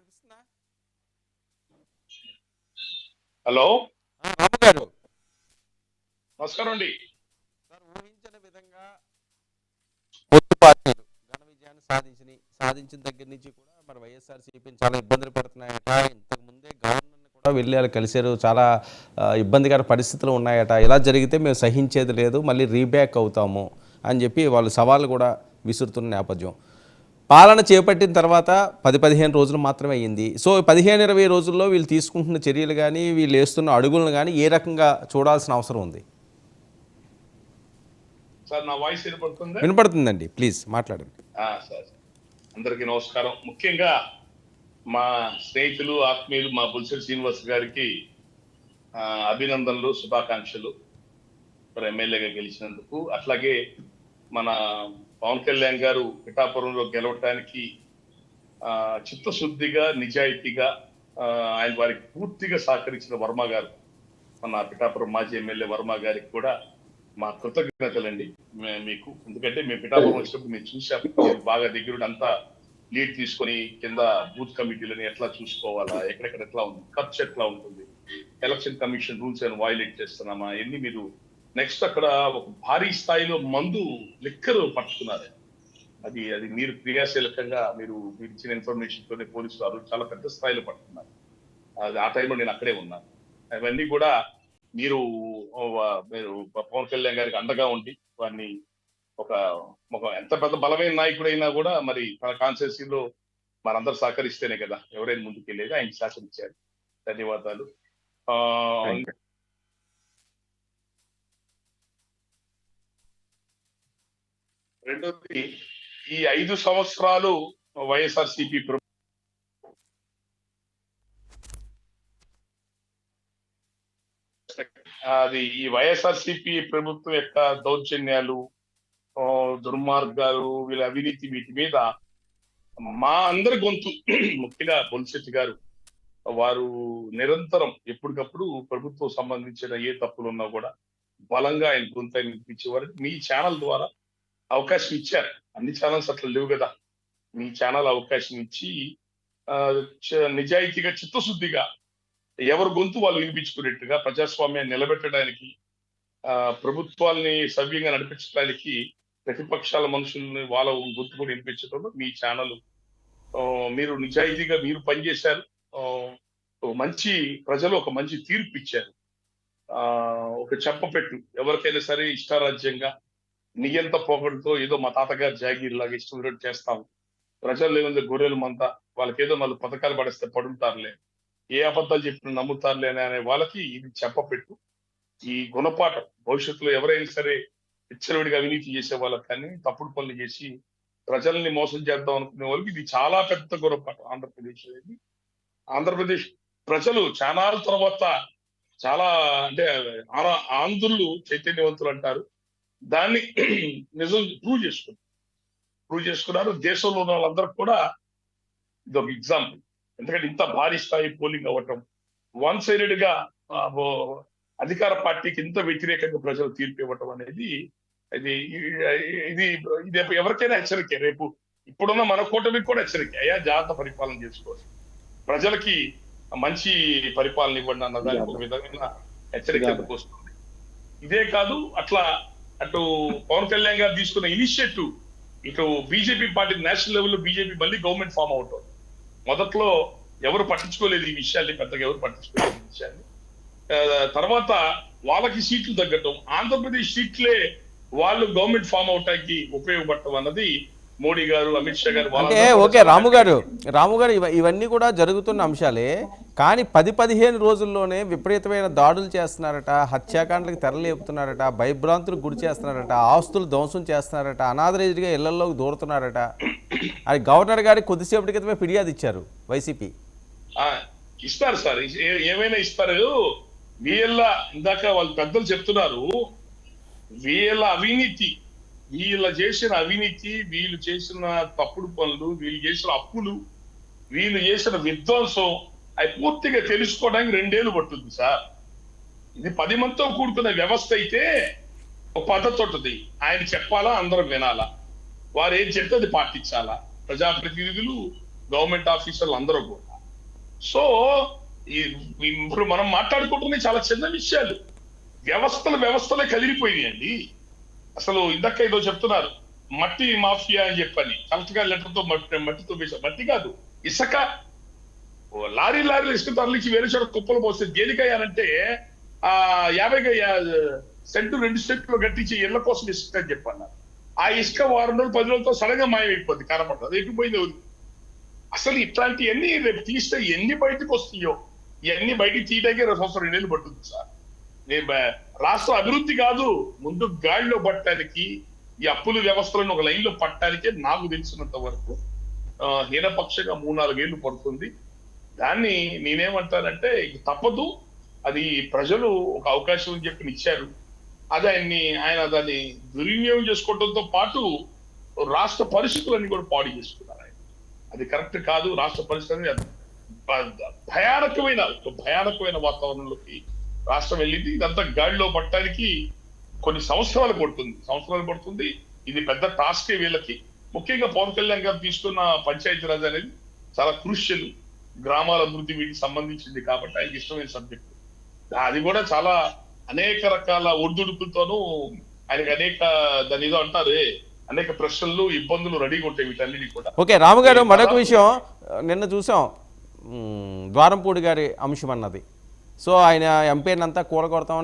వినిపిస్తుందా? హలో రాము గారు, నమస్కారం అండి. సార్ ఊహించిన విధంగా పొత్తు పార్టీలు ఘన విజయాన్ని సాధించిన దగ్గర నుంచి కూడా మరి వైఎస్ఆర్సీపీని చాలా ఇబ్బందులు పడుతున్నాయట. ఇంతకు ముందే గవర్నర్ని కూడా వెళ్ళి వాళ్ళు కలిశారు. చాలా ఇబ్బందికర పరిస్థితులు ఉన్నాయట. ఇలా జరిగితే మేము సహించేది లేదు, మళ్ళీ రీబ్యాక్ అవుతాము అని చెప్పి వాళ్ళు సవాళ్ళు కూడా విసురుతున్న నేపథ్యం. పాలన చేపట్టిన తర్వాత 10-15 రోజులు మాత్రమే అయ్యింది. సో 15-20 రోజుల్లో వీళ్ళు తీసుకుంటున్న చర్యలు కానీ వీళ్ళు వేస్తున్న అడుగులను కానీ ఏ రకంగా చూడాల్సిన అవసరం ఉంది? సార్ నా వాయిస్ వినపడుతుందా? వినపడుతుందండి, ప్లీజ్ మాట్లాడండి. సార్ అందరికీ నమస్కారం. ముఖ్యంగా మా స్నేహితులు ఆత్మీయులు మా బుల్సెల్ శ్రీనివాస్ గారికి అభినందనలు, శుభాకాంక్షలు మరి ఎమ్మెల్యేగా గెలిచినందుకు. అట్లాగే మన పవన్ కళ్యాణ్ గారు పిఠాపురంలో గెలవటానికి చిత్తశుద్ధిగా నిజాయితీగా ఆయన వారికి పూర్తిగా సహకరించిన వర్మ గారు, మన పిఠాపురం మాజీ ఎమ్మెల్యే వర్మ గారికి కూడా మా కృతజ్ఞతలండి మీకు. ఎందుకంటే మేము పిఠాపురం వచ్చినప్పుడు మేము చూసాం, బాగా దగ్గరుండి అంతా లీడ్ తీసుకొని కింద బూత్ కమిటీలని ఎట్లా చూసుకోవాలా, ఎక్కడెక్కడ ఎట్లా ఉంది, ఖర్చు ఎట్లా ఉంటుంది, ఎలక్షన్ కమిషన్ రూల్స్ అని వైలేట్ చేస్తున్నామా, ఎన్ని మీరు నెక్స్ట్ అక్కడ ఒక భారీ స్థాయిలో మందు లిక్కర్ పట్టుకున్నారు. అది అది మీరు క్రియాశీలకంగా మీరు ఇచ్చిన ఇన్ఫర్మేషన్ తోనే పోలీసులు చాలా పెద్ద స్థాయిలో పట్టుకున్నారు. అది ఆ టైంలో నేను అక్కడే ఉన్నాను. అవన్నీ కూడా మీరు పవన్ కళ్యాణ్ గారికి అండగా ఉండి వారిని ఒక ఎంత పెద్ద బలమైన నాయకుడైనా కూడా మరి తన కాన్స్టిట్యూన్సీలో మనందరూ సహకరిస్తేనే కదా ఎవరైనా ముందుకు వెళ్ళేది. ఆయన సహకరించారు. ధన్యవాదాలు. రెండోది, ఈ 5 సంవత్సరాలు వైఎస్ఆర్సీపీ అది ఈ వైఎస్ఆర్సీపీ ప్రభుత్వం యొక్క దౌర్జన్యాలు, దుర్మార్గాలు, వీళ్ళ అవినీతి, వీటి మీద మా అందరి గొంతు ముఖ్యంగా బొలిశెట్టి గారు వారు నిరంతరం ఎప్పటికప్పుడు ప్రభుత్వం సంబంధించిన ఏ తప్పులు ఉన్నా కూడా బలంగా ఆయన గొంతు ఆయన వినిపించేవారు. మీ ఛానల్ ద్వారా అవకాశం ఇచ్చారు. అన్ని ఛానల్స్ అట్లా లేవు కదా. మీ ఛానల్ అవకాశం ఇచ్చి నిజాయితీగా చిత్తశుద్ధిగా ఎవరి గొంతు వాళ్ళు వినిపించుకునేట్టుగా ప్రజాస్వామ్యాన్ని నిలబెట్టడానికి, ప్రభుత్వాల్ని సవ్యంగా నడిపించడానికి ప్రతిపక్షాల మనుషుల్ని వాళ్ళ గొంతు కూడా వినిపించడంలో మీ ఛానల్ మీరు నిజాయితీగా మీరు పనిచేశారు. మంచి ప్రజలు ఒక మంచి తీర్పు ఇచ్చారు. ఒక చెప్పపెట్టు ఎవరికైనా సరే ఇష్టారాజ్యంగా నియంత పోగొడుతో ఏదో మా తాతగారు జాగీర్ లాగా ఇష్టం చేస్తాము, ప్రజలు ఏముంది గొర్రెలు మంతా, వాళ్ళకి ఏదో మళ్ళీ పథకాలు పడిస్తే పడుంటారులే, ఏ అబద్ధాలు చెప్పిన నమ్ముతారులే అనే వాళ్ళకి ఇది చెప్పపెట్టు. ఈ గుణపాఠం భవిష్యత్తులో ఎవరైనా సరే విచ్చలవిడిగా అవినీతి చేసే వాళ్ళకి కానీ తప్పుడు పనులు చేసి ప్రజల్ని మోసం చేద్దాం అనుకునే వాళ్ళకి ఇది చాలా పెద్ద గుణపాఠం. ఆంధ్రప్రదేశ్ అనేది, ఆంధ్రప్రదేశ్ ప్రజలు చాలా తర్వాత చాలా అంటే ఆంధ్రులు చైతన్యవంతులు అంటారు, దాన్ని నిజం ప్రూవ్ చేసుకున్నారు. దేశంలో ఉన్న వాళ్ళందరికీ కూడా ఇది ఒక ఎగ్జాంపుల్. ఎందుకంటే ఇంత భారీ స్థాయి పోలింగ్ అవ్వటం, వన్ సైడెడ్ గా అధికార పార్టీకి ఇంత వ్యతిరేకంగా ప్రజలు తీర్పు ఇవ్వటం అనేది ఇది ఇది ఇది ఎవరికైనా హెచ్చరికే. రేపు ఇప్పుడున్న మన కూటమికి కూడా హెచ్చరిక. అయ్యా జాగ్రత్త పరిపాలన చేసుకోవచ్చు, ప్రజలకి మంచి పరిపాలన ఇవ్వండి అన్నదానికి ఒక విధమైన హెచ్చరిక వస్తుంది. ఇదే కాదు, అటు పవన్ కళ్యాణ్ గారు తీసుకున్న ఇనిషియేటివ్, ఇటు బీజేపీ పార్టీ నేషనల్ లెవెల్లో బీజేపీ మళ్ళీ గవర్నమెంట్ ఫామ్ అవుతుంది. మొదట్లో ఎవరు పట్టించుకోలేదు ఈ విషయాన్ని, పెద్దగా ఎవరు పట్టించుకోలేదు ఈ విషయాన్ని. తర్వాత వాళ్ళకి సీట్లు తగ్గటం, ఆంధ్రప్రదేశ్ సీట్లే వాళ్ళు గవర్నమెంట్ ఫామ్ అవటానికి ఉపయోగపడటం అన్నది మోడీ గారు, అమిత్ షా గారు. అంటే ఓకే రాము గారు ఇవన్నీ కూడా జరుగుతున్న అంశాలే. కానీ 10-15 రోజుల్లోనే విపరీతమైన దాడులు చేస్తున్నారట, హత్యాకాండలకు తెరలేపుతున్నారట, భయభ్రాంతులకు గురి చేస్తున్నారట, ఆస్తులు ధ్వంసం చేస్తున్నారట, అనాథరైజ్డ్గా ఇళ్లలోకి దూరుతున్నారట. అది గవర్నర్ గారికి కొద్దిసేపటి క్రితమే ఫిర్యాదు ఇచ్చారు వైసీపీ. ఇస్తారు సార్, ఏమైనా ఇస్తారు. వీళ్ళ ఇందాక వాళ్ళు పెద్దలు చెప్తున్నారు, వీళ్ళ అవినీతి, వీళ్ళు చేసిన అవినీతి, వీళ్ళు చేసిన తప్పుడు పనులు, వీళ్ళు చేసిన అప్పులు, వీళ్ళు చేసిన విధ్వంసం అవి పూర్తిగా తెలుసుకోవడానికి 2 ఏళ్ళు పట్టుద్ది సార్. ఇది 10 మందితో కూడుకున్న వ్యవస్థ అయితే ఒక పద్ధతి ఉంటుంది. ఆయన చెప్పాలా, అందరం వినాలా, వారు ఏం చెప్తే అది పాటించాలా, ప్రజాప్రతినిధులు, గవర్నమెంట్ ఆఫీసర్లు అందరూ కూడా. సో ఇప్పుడు మనం మాట్లాడుకుంటున్నది చాలా చిన్న విషయాలు. వ్యవస్థలే కదిలిపోయినాయండి. అసలు ఇందాక ఏదో చెప్తున్నారు, మట్టి మాఫియా అని చెప్పని కలెక్టర్ గారి లెటర్ తో మట్టితో వేశారు. మట్టి కాదు, ఇసుక. లారీలు ఇసుక తరలించి వేరే చోట కుప్పలు పోస్తే దేనికయ్యానంటే ఆ 50 సెంటు 2 సెంట్లు కట్టించి ఇళ్ల కోసం ఇసుక అని చెప్పన్నారు. ఆ ఇసుక వారం రోజులు 10 రోజులతో సడన్గా మాయమైపోద్ది, కనపడదు. అది ఎక్కిపోయింది. అసలు ఇట్లాంటివన్నీ రేపు తీస్తే ఎన్ని బయటకు వస్తాయో, ఇవన్నీ బయటికి తీయడానికి 2 సంవత్సరాలు 2 ఏళ్ళు పడుతుంది సార్. రాష్ట్ర అభివృద్ధి కాదు, ముందు గాడిలో పట్టడానికి, ఈ అప్పుల వ్యవస్థలను ఒక లైన్ లో పట్టడానికే నాకు తెలిసినంత వరకు హీనపక్షంగా 3-4 ఏళ్ళు పడుతుంది. దాన్ని నేనేమంటానంటే ఇక తప్పదు. అది ప్రజలు ఒక అవకాశం అని చెప్పి ఇచ్చారు. అది ఆయన దాన్ని దుర్వినియోగం చేసుకోవడంతో పాటు రాష్ట్ర పరిస్థితులన్నీ కూడా పాడు చేసుకున్నారు ఆయన. అది కరెక్ట్ కాదు. రాష్ట్ర పరిస్థితులు భయానకమైన వాతావరణంలోకి రాష్ట్రం వెళ్ళింది. ఇదంతా గాడిలో పట్టడానికి కొన్ని సంవత్సరాలు పడుతుంది. ఇది పెద్ద టాస్కే వీళ్ళకి. ముఖ్యంగా పవన్ కళ్యాణ్ గారు తీసుకున్న పంచాయతీరాజ్ అనేది చాలా క్రూషియల్, గ్రామాల అభివృద్ధి వీటికి సంబంధించింది కాబట్టి ఆయనకి ఇష్టమైన సబ్జెక్ట్. అది కూడా చాలా అనేక రకాల ఒడిదుడుకులతోనూ ఆయనకి దాని ఏదో అంటారు, అనేక ప్రశ్నలు, ఇబ్బందులు రెడీగా ఉంటాయి వీటన్నిటి కూడా. ఓకే రాముగారు, మరొక విషయం నిన్న చూసాం, ద్వారంపూడి గారి అంశం అన్నది. సో ఆయన ఎంపీని అంతా కూలగొడతామని